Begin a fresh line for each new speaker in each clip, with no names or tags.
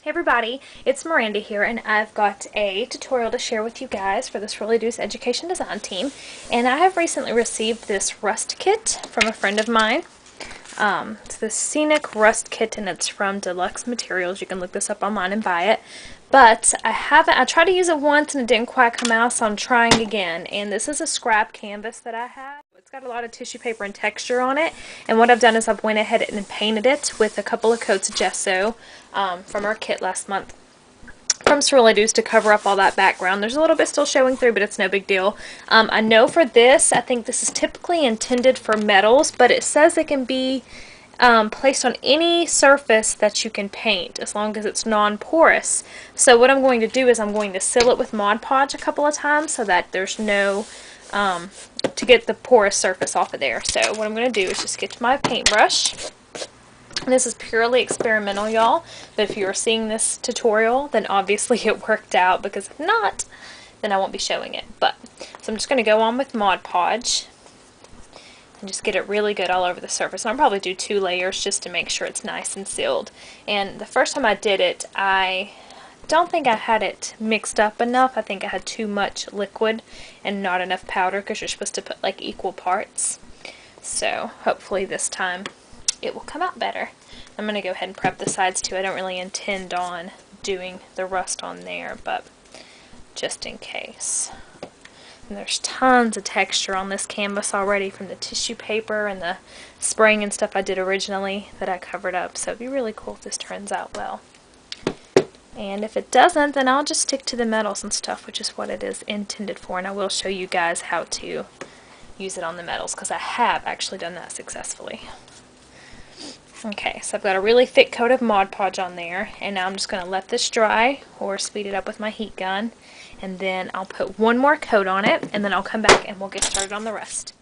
Hey everybody, it's Miranda here, and I've got a tutorial to share with you guys for this Really Deuce Education Design team. And I have recently received this rust kit from a friend of mine. It's the Scenic Rust Kit, and it's from Deluxe Materials. You can look this up online and buy it. But I tried to use it once and it didn't quite come out, so I'm trying again. And this is a scrap canvas that I have. It's got a lot of tissue paper and texture on it. And what I've done is I've went ahead and painted it with a couple of coats of gesso from our kit last month from Really Deuce to cover up all that background. There's a little bit still showing through, but it's no big deal. I know for this, I think this is typically intended for metals, but it says it can be placed on any surface that you can paint as long as it's non-porous. So what I'm going to do is I'm going to seal it with Mod Podge a couple of times so that there's no to get the porous surface off of there. So what I'm going to do is just get my paintbrush. This is purely experimental, y'all, but if you are seeing this tutorial, then obviously it worked out, because if not, then I won't be showing it. But so I'm just going to go on with Mod Podge and just get it really good all over the surface. And I'll probably do 2 layers just to make sure it's nice and sealed. And the first time I did it, I don't think I had it mixed up enough. I think I had too much liquid and not enough powder, because you're supposed to put like equal parts. So hopefully this time it will come out better. I'm going to go ahead and prep the sides too. I don't really intend on doing the rust on there, but just in case. And there's tons of texture on this canvas already from the tissue paper and the spraying and stuff I did originally that I covered up, so it'd be really cool if this turns out well. And if it doesn't, then I'll just stick to the metals and stuff, which is what it is intended for, and I will show you guys how to use it on the metals, because I have actually done that successfully. Okay, so I've got a really thick coat of Mod Podge on there, and now I'm just going to let this dry or speed it up with my heat gun, and then I'll put one more coat on it, and then I'll come back and we'll get started on the rest.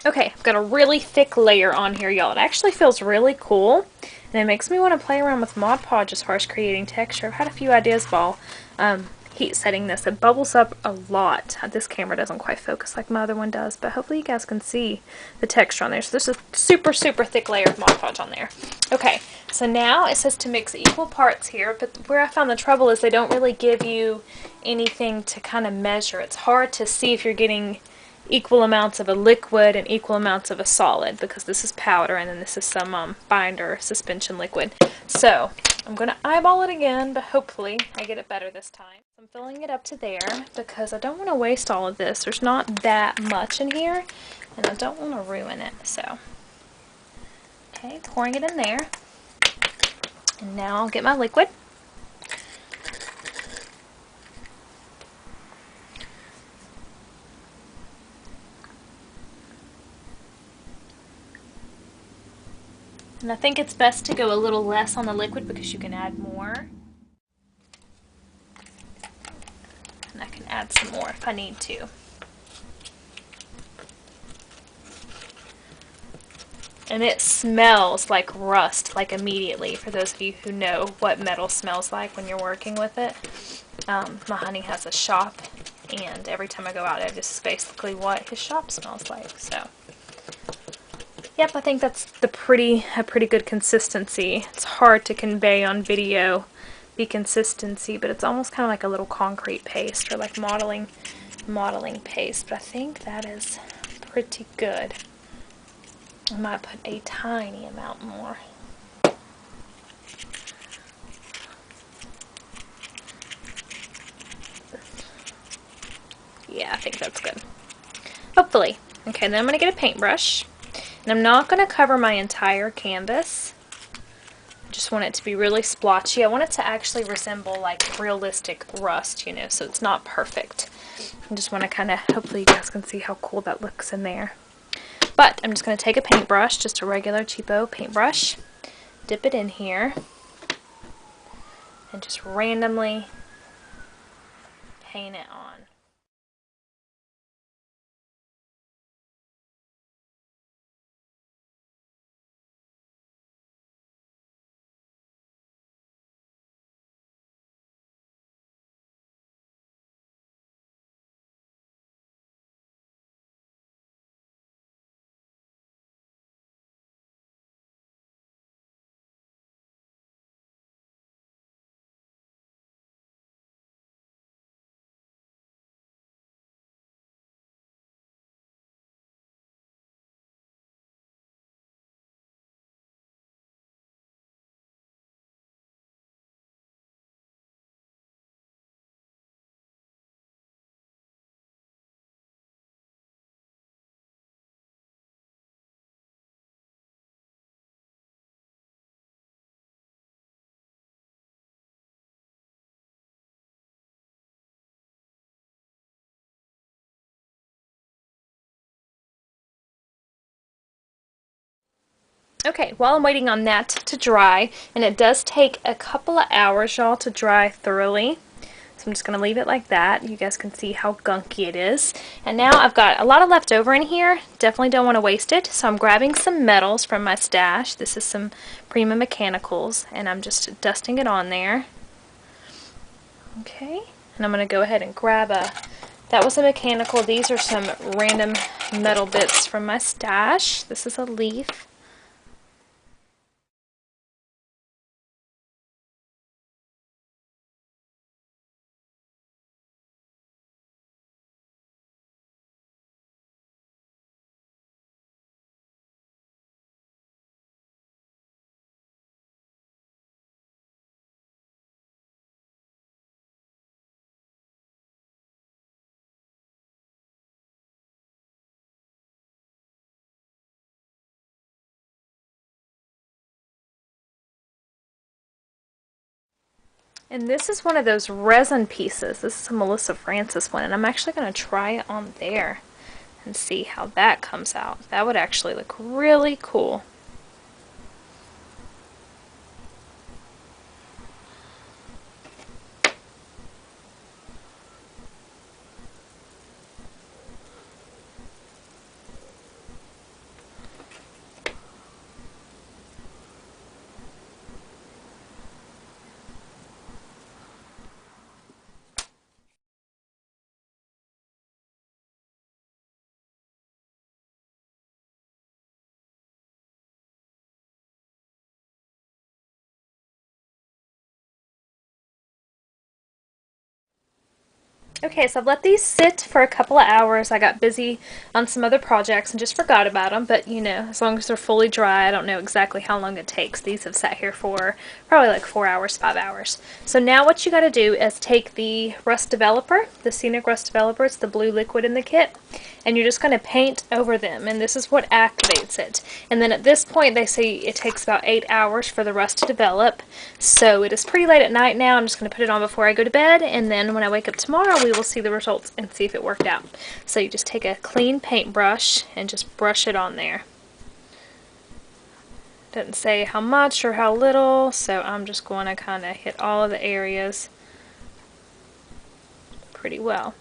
Okay, I've got a really thick layer on here, y'all. It actually feels really cool, and it makes me want to play around with Mod Podge as far as creating texture. I've had a few ideas while heat setting this. It bubbles up a lot. This camera doesn't quite focus like my other one does, but hopefully you guys can see the texture on there. So there's a super thick layer of Mod Podge on there. Okay, so now it says to mix equal parts here, but where I found the trouble is they don't really give you anything to kind of measure. It's hard to see if you're getting equal amounts of a liquid and equal amounts of a solid, because this is powder and then this is some binder suspension liquid. So I'm going to eyeball it again, but hopefully I get it better this time. I'm filling it up to there because I don't want to waste all of this. There's not that much in here, and I don't want to ruin it. So, okay, pouring it in there. And now I'll get my liquid. And I think it's best to go a little less on the liquid because you can add more. And I can add some more if I need to. And it smells like rust, like immediately, for those of you who know what metal smells like when you're working with it. My honey has a shop, and every time I go out there, this is basically what his shop smells like. So, yep, I think that's a pretty good consistency. It's hard to convey on video, the consistency, but it's almost kind of like a little concrete paste, or like modeling paste. But I think that is pretty good. I might put a tiny amount more. Yeah, I think that's good. Hopefully. Okay, then I'm going to get a paintbrush. And I'm not going to cover my entire canvas. I just want it to be really splotchy. I want it to actually resemble like realistic rust, you know, so it's not perfect. I just want to kind of, hopefully you guys can see how cool that looks in there. But I'm just going to take a paintbrush, just a regular cheapo paintbrush, dip it in here, and just randomly paint it on. Okay, while I'm waiting on that to dry, and it does take a couple of hours, y'all, to dry thoroughly. So I'm just going to leave it like that. You guys can see how gunky it is. And now I've got a lot of left over in here. Definitely don't want to waste it. So I'm grabbing some metals from my stash. This is some Prima Mechanicals, and I'm just dusting it on there. Okay, and I'm going to go ahead and grab that was a mechanical. These are some random metal bits from my stash. This is a leaf. And this is one of those resin pieces. This is a Melissa Francis one, and I'm actually going to try it on there and see how that comes out. That would actually look really cool. Okay, so I've let these sit for a couple of hours. I got busy on some other projects and just forgot about them, but you know, as long as they're fully dry, I don't know exactly how long it takes. These have sat here for probably like 4 hours, 5 hours. So now what you got to do is take the Rust Developer, the Scenic Rust Developer, it's the blue liquid in the kit, and you're just going to paint over them, and this is what activates it. And then at this point, they say it takes about 8 hours for the rust to develop, so it is pretty late at night now. I'm just going to put it on before I go to bed, and then when I wake up tomorrow, we will see the results and see if it worked out. So you just take a clean paintbrush and just brush it on there. Doesn't say how much or how little, so I'm just going to kind of hit all of the areas pretty well.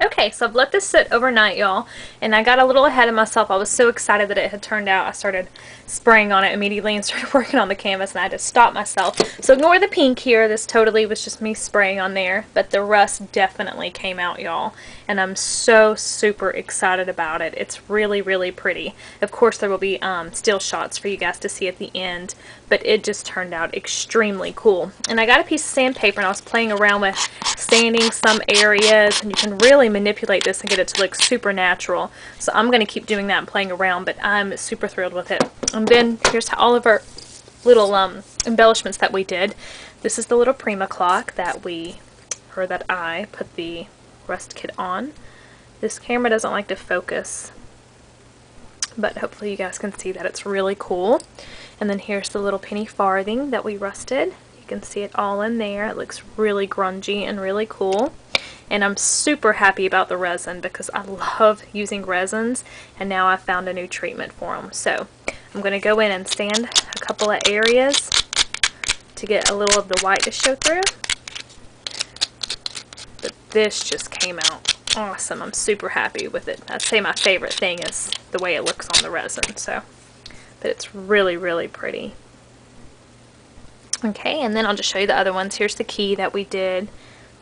Okay, so I've let this sit overnight, y'all, and I got a little ahead of myself. I was so excited that it had turned out. I started spraying on it immediately and started working on the canvas, and I had to stop myself. So ignore the pink here. This totally was just me spraying on there, but the rust definitely came out, y'all, and I'm so super excited about it. It's really, really pretty. Of course, there will be still shots for you guys to see at the end, but it just turned out extremely cool. And I got a piece of sandpaper, and I was playing around with sanding some areas, and you can really manipulate this and get it to look super natural. So I'm going to keep doing that and playing around, but I'm super thrilled with it. And then here's all of our little embellishments that we did. This is the little Prima clock that I put the rust kit on. This camera doesn't like to focus, but hopefully you guys can see that it's really cool. And then here's the little penny farthing that we rusted. You can see it all in there. It looks really grungy and really cool. And I'm super happy about the resin because I love using resins, and now I've found a new treatment for them. So I'm going to go in and sand a couple of areas to get a little of the white to show through. But this just came out awesome. I'm super happy with it. I'd say my favorite thing is the way it looks on the resin. So, but it's really, really pretty. Okay, and then I'll just show you the other ones. Here's the key that we did.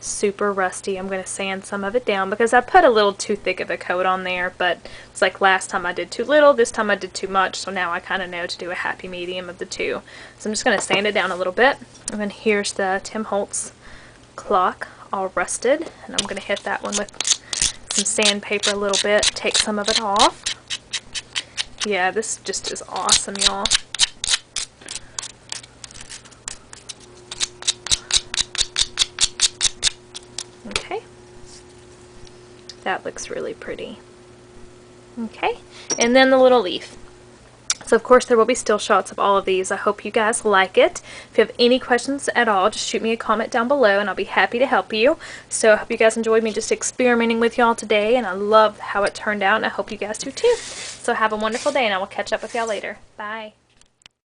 Super rusty. I'm going to sand some of it down because I put a little too thick of a coat on there, but it's like last time I did too little, this time I did too much, so now I kind of know to do a happy medium of the two. So I'm just going to sand it down a little bit. And then here's the Tim Holtz clock, all rusted, and I'm going to hit that one with some sandpaper a little bit, take some of it off. Yeah, this just is awesome, y'all. Okay, that looks really pretty. Okay, and then the little leaf. So of course there will be still shots of all of these. I hope you guys like it. If you have any questions at all, just shoot me a comment down below and I'll be happy to help you. So I hope you guys enjoyed me just experimenting with y'all today, and I love how it turned out, and I hope you guys do too. So have a wonderful day, and I will catch up with y'all later. Bye.